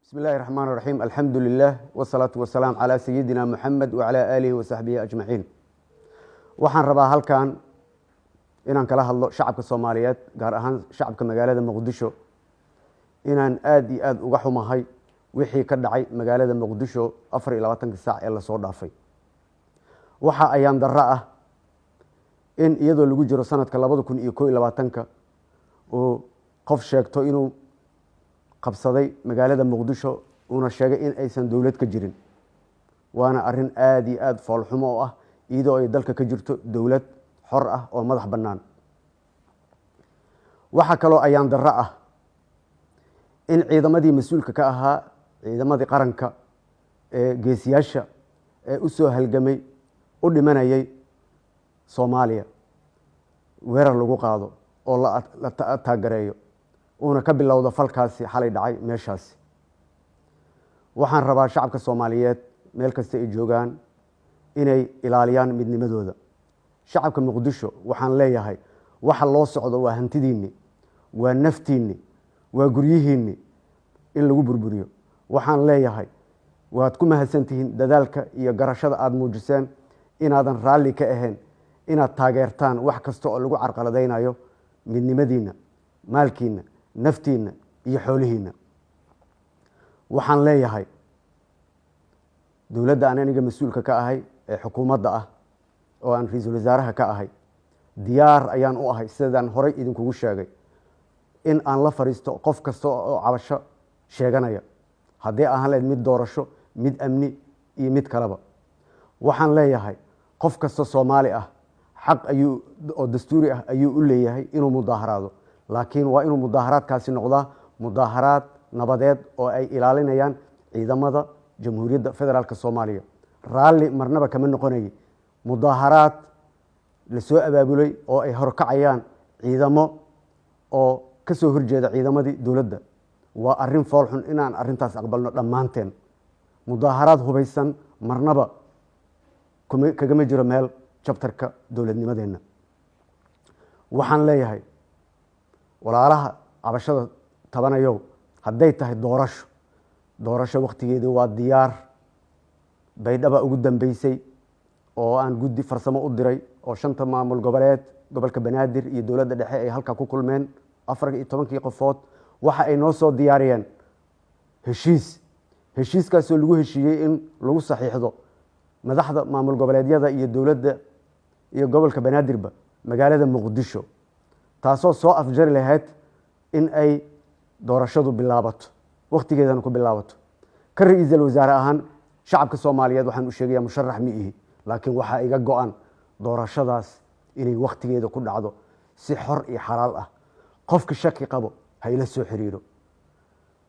بسم الله الرحمن الرحيم الحمد لله والصلاة والسلام على سيدنا محمد وعلى آله وصحبه أجمعين. waxaan rabaa halkan inaan kala hadlo shacabka Soomaaliyeed gaar ahaan shacabka magaalada Muqdisho inaan aad iyo aad uga xumahay wixii ka dhacay magaalada Muqdisho 24 saac ee la soo dhaafay. waxa ayaan darro ah in iyadoo lagu jiro sanadka 2021 oo qof sheegto inuu qabsaday magaalada Muqdisho una sheegay in aysan dawlad ka jirin. waana arin aad iyo aad fool xumo ah iyadoo ay dalka ka jirto dawlad xor ah oo madax bannaan. waxa kaloo ayaan darro ah in ciidamadii mas'uulka ka ahaa ciidamadii qaranka ee geesiyaasha ee u soo halgamay u dhimanayay Soomaaliya weerar lagu qaado oo la taageerayo una ka bilowdo falkaasi xalay dhacay meeshaasi. waxaan rabaa shacabka Soomaaliyeed meel kasta ay joogaan inay ilaaliyaan midnimadooda. shacabka Muqdisho waxaan leeyahay waxa loo socdo waa hantidiinni, waa naftiinni, waa guryihiinni in lagu burburiyo. waxaan leeyahay waad ku mahadsantihiin dadaalka iyo garashada aad muujiseen inaadan raalli ka ahayn inaad taageertaan wax kasta oo lagu carqaladeynayo midnimadiinna, maalkiinna, naftiinna iyo xoolihiinna. waxaan leeyahay dawladda aan aniga mas'uulka ka ahay ee xukuumadda ah oo aan ra'iisul wasaaraha ka ahay diyaar ayaan u ahay sidaan horay idinkugu sheegay in aan la fariisto qof kasta oo cabasho sheeganaya haddii aan leed mid doorasho, mid amni iyo mid kaleba. waxaan leeyahay qof kasta Soomaali ah xaq ayuu oo dastuuri ah ayuu u leeyahay inuu mudaaharaado, laakiin waa inuu mudaaharaadkaasi noqdaa mudaaharaad nabadeed oo ay ilaalinayaan ciidamada Jamhuuriyadda Federaalka Soomaaliya. raalli marnaba kama noqonayay mudaaharaad la soo abaabulay oo ay horkacayaan ciidamo oo ka soo horjeeda ciidamadii dawladda. waa arrin fool xun inaan arrintaas aqbalno dhammaanteen. mudaaharaad hubaysan marnaba kagama jiro meel jabtarka dawladnimadeenna. waxaan leeyahay walaalaha cabashada tabanayow hadday tahay doorasho waqtigeedii waa diyaar. baydhaba ugu dambeysay oo aan guddi farsamo u diray oo 5 maamul goboleed gobolka Banaadir iyo dawladda dhexe ay halka ku kulmeen 14 qofood. waxa ay noo soo diyaariyeen heshiiskaas oo lagu heshiiyey in lagu saxiixdo madaxda maamul goboleedyada iyo dawladda iyo gobolka Banaadirba magaalada Muqdisho, taasoo soo afjari lahayd in ay doorashadu bilaabato waqtigeedana ku bilaabato. ka ra'iisul wasaare ahaan shacabka Soomaaliyeed waxaan u sheegayaa musharax ma ihi, laakiin waxa iga go'an doorashadaas inay waqtigeeda ku dhacdo si xor iyo xalaal ah. qofka shaki qabo ha ila soo xiriiro.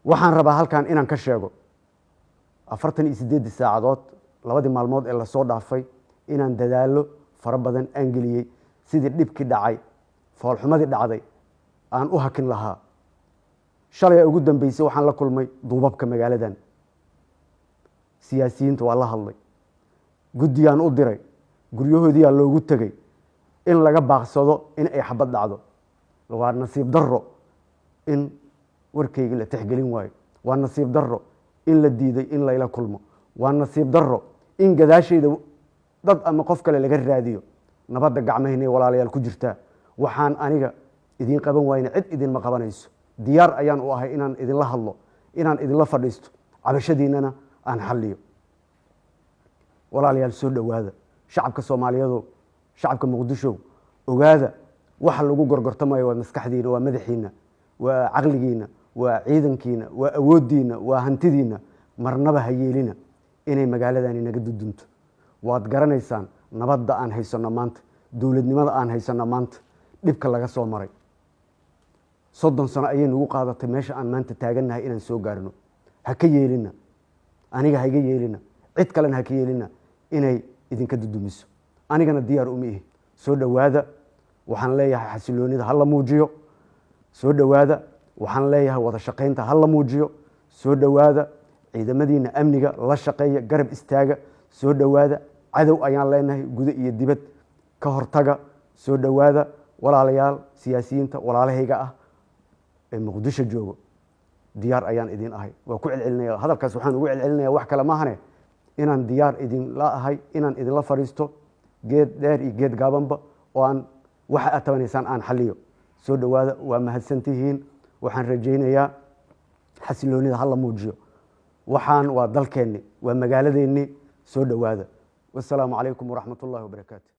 waxaan rabaa halkan inaan ka sheego 48 saacadood labadii maalmood ee la soo dhaafay inaan dadaalo fara badan aan geliyay sidii dhibkii dhacay foolxumadii dhacday aan u hakin lahaa. shalay ugu dambeysay waxaan la kulmay duubabka magaaladan, siyaasiyiinta waa la hadlay, guddiyaan u diray, guryahoodii aa loogu tegay in laga baaqsado in ay xabad dhacdo. waa nasiib darro in warkayga la tixgelin waayo. waa nasiib darro in la diiday in layla kulmo. waa nasiib darro in gadaashayda dad ama qof kale laga raadiyo. nabadda gacmaheena walaalayaal ku jirtaa. waxaan aniga idin qaban waayna cid idinma qabanayso. diyaar ayaan u ahay inaan idinla hadlo, inaan idinla fadhiisto, cabashadiinana aan xalliyo. walaalayaal soo dhowaada. shacabka Soomaaliyeed, shacabka Muqdisho, ogaada waxa lagu gorgortamayo waa maskaxdiina, waa madaxiina, waa caqligiina, waa ciidankiina, waa awoodiina, waa hantidiina. marnaba ha yeelina inay magaaladani naga dudunto. waad garanaysaan nabadda aan haysano maanta, dawladnimada aan haysano maanta, dhibka laga soo maray 30 sano ayay nagu qaadatay meesha aan maanta taagannahay inaan soo gaarno. ha ka yeelina, aniga ha iga yeelina, cid kalena ha ka yeelina inay idinka dudumiso. anigana diyaar uma ihi. soo dhowaada. waxaan leeyahay xasiloonida ha la muujiyo. soo dhowaada. waxaan leeyahay wada shaqaynta ha la muujiyo. soo dhowaada. ciidamadiina amniga la shaqeeya, garab istaaga. soo dhowaada. cadow ayaan leenahay gudo iyo dibad, ka hortaga. soo dhowaada walaalayaal siyaasiyiinta walaalahayga ah ee Muqdisho joogo. diyaar ayaan idin ahay. waa ku celcelinaya hadalkaas, waxaan ugu celcelinaya wax kale maahane inaan diyaar idinla ahay, inaan idinla fariisto geed dheer iyo geed gaabanba, oo aan waxa aad tabanaysaan aan xaliyo. soo dhowaada, waa mahadsantihiin. waxaan rajaynayaa xasiloonida hala muujiyo. waxaan waa dalkeenni, waa magaaladeenni. soo dhowaada. wassalaamu calaykum waraxmat ullahi wabarakaatu.